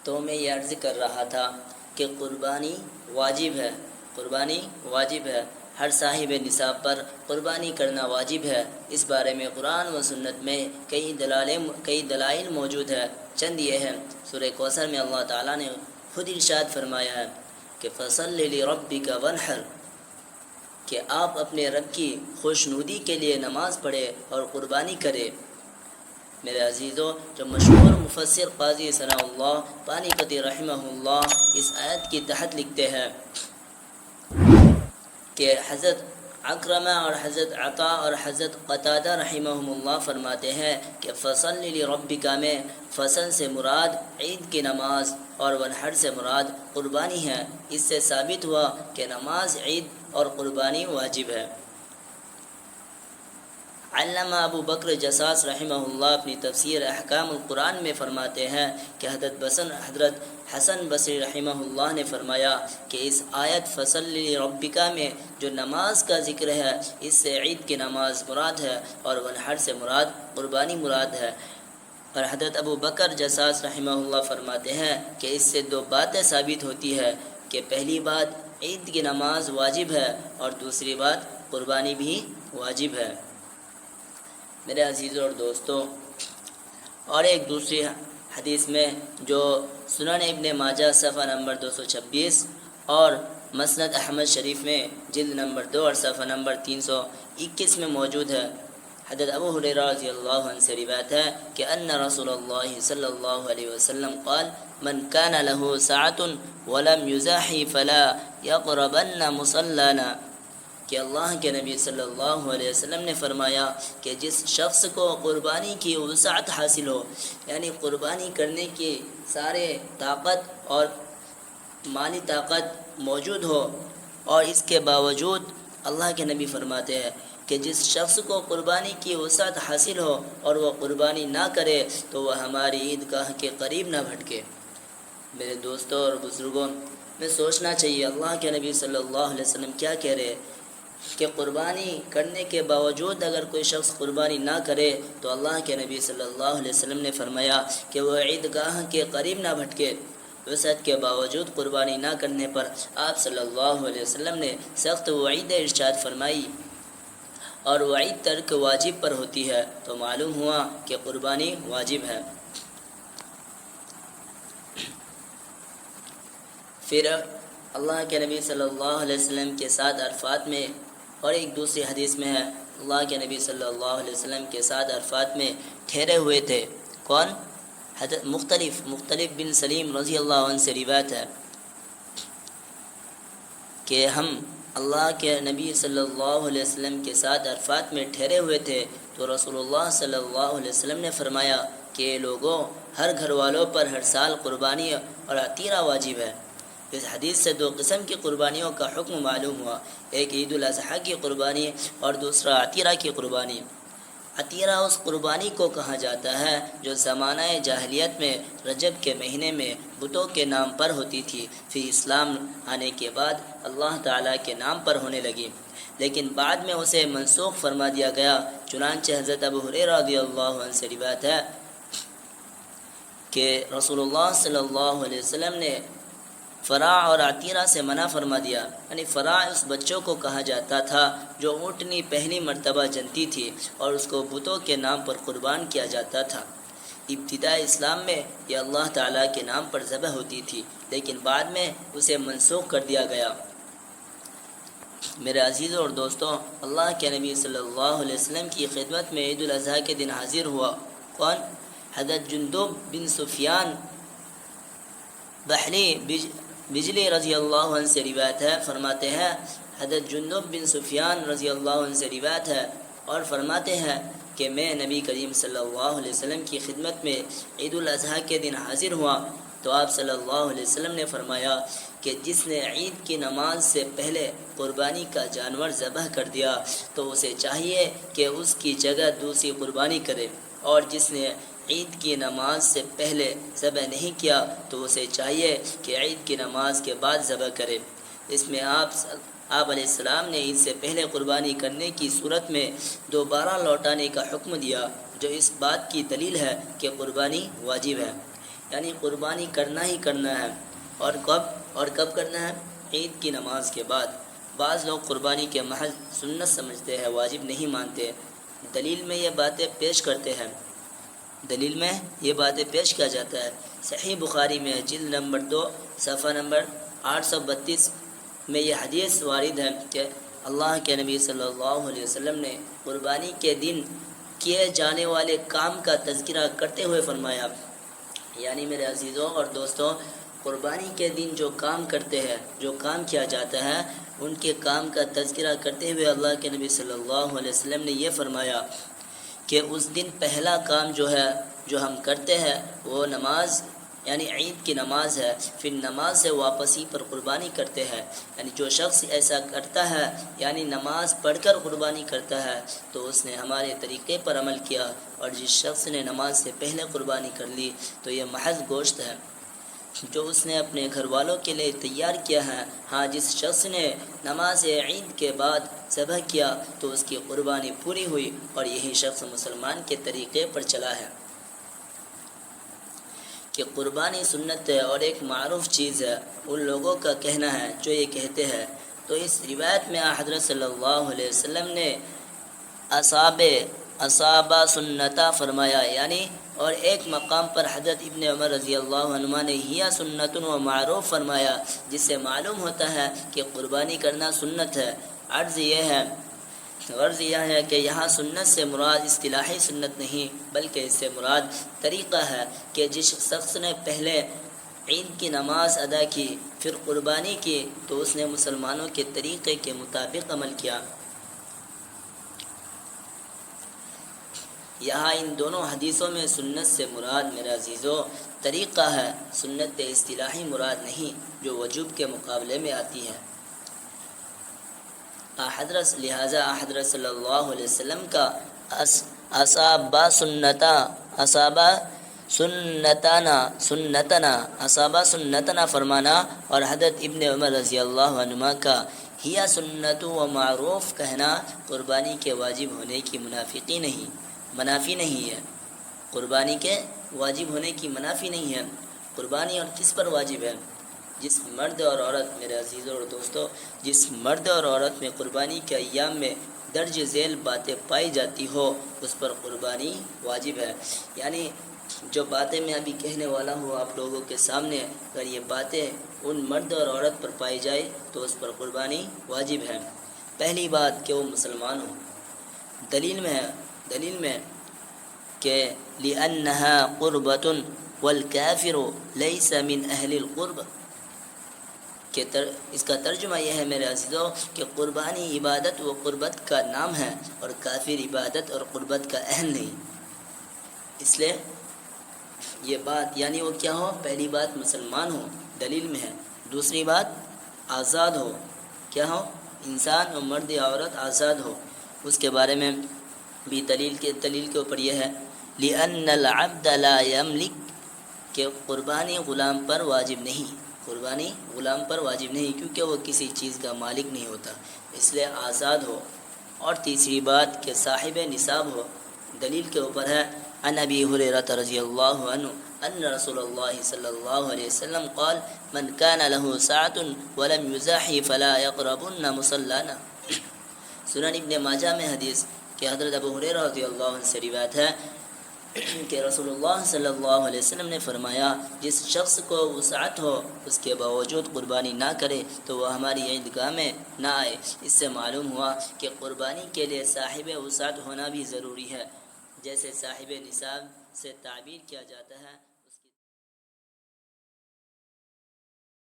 تو میں یہ عرض کر رہا تھا کہ قربانی واجب ہے، ہر صاحب نصاب پر قربانی کرنا واجب ہے۔ اس بارے میں قرآن و سنت میں کئی دلائل موجود ہے۔ چند یہ ہے، سورہ کوثر میں اللہ تعالیٰ نے خود ارشاد فرمایا ہے کہ فَصَلِّ لِرَبِّكَ وَانْحَرْ، کہ آپ اپنے رب کی خوشنودی کے لیے نماز پڑھے اور قربانی کرے۔ میرے عزیزو، جو مشہور مفسر قاضی ثناء اللہ پانیپتی رحمہ اللہ اس آیت کی تحت لکھتے ہیں کہ حضرت عکرمہ اور حضرت عطا اور حضرت قتادہ رحمہم اللہ فرماتے ہیں کہ فصل لربک میں فصل سے مراد عید کی نماز اور ونحر سے مراد قربانی ہے۔ اس سے ثابت ہوا کہ نماز عید اور قربانی واجب ہے۔ علامہ ابو بکر جساس رحمہ اللہ اپنی تفسیر احکام القرآن میں فرماتے ہیں کہ حضرت حسن بصری رحمہ اللہ نے فرمایا کہ اس آیت فصل لربک میں جو نماز کا ذکر ہے، اس سے عید کی نماز مراد ہے اور ونحر سے مراد قربانی مراد ہے۔ اور حضرت ابو بکر جساس رحمہ اللہ فرماتے ہیں کہ اس سے دو باتیں ثابت ہوتی ہے کہ پہلی بات عید کی نماز واجب ہے اور دوسری بات قربانی بھی واجب ہے۔ میرے عزیزوں اور دوستوں، اور ایک دوسری حدیث میں جو سنن ابن ماجہ صفحہ نمبر 226 اور مسند احمد شریف میں جلد نمبر 2 اور صفحہ نمبر 321 میں موجود ہے، حضرت ابو ہریرہ رضی اللہ عنہ سے روایت ہے کہ ان رسول اللہ صلی اللہ علیہ وسلم قال من كان له ساعة ولم يزاحي فلا يقربن مصلانا، کہ اللہ کے نبی صلی اللہ علیہ وسلم نے فرمایا کہ جس شخص کو قربانی کی وسعت حاصل ہو، یعنی قربانی کرنے کی سارے طاقت اور مالی طاقت موجود ہو، اور اس کے باوجود اللہ کے نبی فرماتے ہیں کہ جس شخص کو قربانی کی وسعت حاصل ہو اور وہ قربانی نہ کرے تو وہ ہماری عیدگاہ کے قریب نہ بھٹکے۔ میرے دوستوں اور بزرگوں، میں سوچنا چاہیے اللہ کے نبی صلی اللہ علیہ وسلم کیا کہہ رہے کہ قربانی کرنے کے باوجود اگر کوئی شخص قربانی نہ کرے تو اللہ کے نبی صلی اللہ علیہ وسلم نے فرمایا کہ وہ عیدگاہ کے قریب نہ بھٹکے۔ وسعت کے باوجود قربانی نہ کرنے پر آپ صلی اللہ علیہ وسلم نے سخت وعید ارشاد فرمائی، اور وعید ترک واجب پر ہوتی ہے، تو معلوم ہوا کہ قربانی واجب ہے۔ پھر اللہ کے نبی صلی اللہ علیہ وسلم کے ساتھ عرفات میں، اور ایک دوسری حدیث میں ہے اللہ کے نبی صلی اللہ علیہ وسلم کے ساتھ عرفات میں ٹھہرے ہوئے تھے۔ کون؟ حضرت مختلف بن سلیم رضی اللہ عنہ سے روایت ہے کہ ہم اللہ کے نبی صلی اللہ علیہ وسلم کے ساتھ عرفات میں ٹھہرے ہوئے تھے تو رسول اللہ صلی اللہ علیہ وسلم نے فرمایا کہ لوگوں، ہر گھر والوں پر ہر سال قربانی اور عطیرہ واجب ہے۔ اس حدیث سے دو قسم کی قربانیوں کا حکم معلوم ہوا، ایک عید الاضحیٰ کی قربانی اور دوسرا عطیرہ کی قربانی۔ عطیرہ اس قربانی کو کہا جاتا ہے جو زمانہ جاہلیت میں رجب کے مہینے میں بتوں کے نام پر ہوتی تھی، پھر اسلام آنے کے بعد اللہ تعالیٰ کے نام پر ہونے لگی، لیکن بعد میں اسے منسوخ فرما دیا گیا۔ چنانچہ حضرت ابو ہریرہ رضی اللہ عنہ سے روایت ہے کہ رسول اللہ صلی اللہ علیہ وسلم نے فراع اور عطیرہ سے منع فرما دیا، یعنی فراع اس بچوں کو کہا جاتا تھا جو اونٹنی پہلی مرتبہ جنتی تھی اور اس کو بتوں کے نام پر قربان کیا جاتا تھا۔ ابتدائی اسلام میں یہ اللہ تعالیٰ کے نام پر ذبح ہوتی تھی، لیکن بعد میں اسے منسوخ کر دیا گیا۔ میرے عزیزوں اور دوستوں، اللہ کے نبی صلی اللہ علیہ وسلم کی خدمت میں عید الاضحیٰ کے دن حاضر ہوا کون؟ حضرت جندب بن سفیان بحلی بجلی رضی اللہ عنہ سے روایت ہے، فرماتے ہیں حضرت جندب بن سفیان رضی اللہ عنہ سے روایت ہے اور فرماتے ہیں کہ میں نبی کریم صلی اللہ علیہ وسلم کی خدمت میں عید الاضحیٰ کے دن حاضر ہوا تو آپ صلی اللہ علیہ وسلم نے فرمایا کہ جس نے عید کی نماز سے پہلے قربانی کا جانور ذبح کر دیا تو اسے چاہیے کہ اس کی جگہ دوسری قربانی کرے، اور جس نے عید کی نماز سے پہلے ذبح نہیں کیا تو اسے چاہیے کہ عید کی نماز کے بعد ذبح کرے۔ اس میں آپ علیہ السلام نے عید سے پہلے قربانی کرنے کی صورت میں دوبارہ لوٹانے کا حکم دیا، جو اس بات کی دلیل ہے کہ قربانی واجب ہے۔ یعنی قربانی کرنا ہی کرنا ہے، اور کب کرنا ہے؟ عید کی نماز کے بعد۔ بعض لوگ قربانی کے محض سنت سمجھتے ہیں، واجب نہیں مانتے۔ دلیل میں یہ باتیں پیش کرتے ہیں، دلیل میں یہ باتیں پیش کیا جاتا ہے۔ صحیح بخاری میں جلد نمبر 2 صفحہ نمبر 832 میں یہ حدیث وارد ہے کہ اللہ کے نبی صلی اللہ علیہ وسلم نے قربانی کے دن کیے جانے والے کام کا تذکرہ کرتے ہوئے فرمایا، یعنی میرے عزیزوں اور دوستوں، قربانی کے دن جو کام کرتے ہیں، جو کام کیا جاتا ہے، ان کے کام کا تذکرہ کرتے ہوئے اللہ کے نبی صلی اللہ علیہ وسلم نے یہ فرمایا کہ اس دن پہلا کام جو ہم کرتے ہیں وہ نماز، یعنی عید کی نماز ہے، پھر نماز سے واپسی پر قربانی کرتے ہیں۔ یعنی جو شخص ایسا کرتا ہے، یعنی نماز پڑھ کر قربانی کرتا ہے، تو اس نے ہمارے طریقے پر عمل کیا، اور جس شخص نے نماز سے پہلے قربانی کر لی تو یہ محض گوشت ہے جو اس نے اپنے گھر والوں کے لیے تیار کیا ہے۔ ہاں، جس شخص نے نماز عید کے بعد ذبح کیا تو اس کی قربانی پوری ہوئی، اور یہی شخص مسلمان کے طریقے پر چلا ہے کہ قربانی سنت ہے اور ایک معروف چیز ہے۔ ان لوگوں کا کہنا ہے جو یہ کہتے ہیں، تو اس روایت میں حضرت صلی اللہ علیہ وسلم نے اصابہ سنتا فرمایا، یعنی اور ایک مقام پر حضرت ابن عمر رضی اللہ عنہما نے ہیا سنت و معروف فرمایا، جس سے معلوم ہوتا ہے کہ قربانی کرنا سنت ہے۔ عرض یہ ہے کہ یہاں سنت سے مراد اصطلاحی سنت نہیں، بلکہ اس سے مراد طریقہ ہے کہ جس شخص نے پہلے عید کی نماز ادا کی پھر قربانی کی تو اس نے مسلمانوں کے طریقے کے مطابق عمل کیا۔ یہاں ان دونوں حدیثوں میں سنت سے مراد میرے عزیزو طریقہ ہے، سنت اصطلاحی مراد نہیں جو وجوب کے مقابلے میں آتی ہے۔ لہذا حضرت صلی اللہ علیہ وسلم کا اصابہ سنتنا فرمانا اور حضرت ابن عمر رضی اللہ عنہما کا ہیا سنت و معروف کہنا قربانی کے واجب ہونے کی منافی نہیں ہے، قربانی کے واجب ہونے کی منافی نہیں ہے۔ قربانی اور کس پر واجب ہے؟ جس مرد اور عورت، میرے عزیزوں اور دوستوں، جس مرد اور عورت میں قربانی کے ایام میں درج ذیل باتیں پائی جاتی ہو اس پر قربانی واجب ہے۔ یعنی جو باتیں میں ابھی کہنے والا ہوں آپ لوگوں کے سامنے، اگر یہ باتیں ان مرد اور عورت پر پائی جائے تو اس پر قربانی واجب ہے۔ پہلی بات کہ وہ مسلمان ہو۔ دلیل میں کہ لِأَنَّهَا قُرْبَةٌ وَالْكَافِرُ لَيْسَ مِنْ أَهْلِ الْقُرْبَةِ، کہ اس کا ترجمہ یہ ہے میرے عزیزوں کہ قربانی عبادت و قربت کا نام ہے اور کافر عبادت اور قربت کا اہل نہیں۔ اس لیے یہ بات، یعنی وہ کیا ہو؟ پہلی بات مسلمان ہو، دلیل میں ہے۔ دوسری بات آزاد ہو، کیا ہو؟ انسان و مرد یا عورت آزاد ہو۔ اس کے بارے میں بھی دلیل کے اوپر یہ ہے لِأَنَّ الْعَبْدَ لَا يَمْلِكُ، کہ قربانی غلام پر واجب نہیں، کیونکہ وہ کسی چیز کا مالک نہیں ہوتا، اس لیے آزاد ہو۔ اور تیسری بات کہ صاحب نصاب ہو، دلیل کے اوپر ہے عن ابی ہریرہ رضی اللہ عنہ ان رسول اللہ صلی اللہ علیہ وسلم قال من كان له ساعة ولم يزاحي فلا يقربن مصلانا۔ سنن ابن ماجہ میں حدیث کہ حضرت ابو ہریرہ رضی اللہ عنہ سے روایت ہے کہ رسول اللہ صلی اللہ علیہ وسلم نے فرمایا جس شخص کو وسعت ہو اس کے باوجود قربانی نہ کرے تو وہ ہماری عیدگاہ میں نہ آئے۔ اس سے معلوم ہوا کہ قربانی کے لیے صاحب وسعت ہونا بھی ضروری ہے، جیسے صاحب نصاب سے تعبیر کیا جاتا ہے۔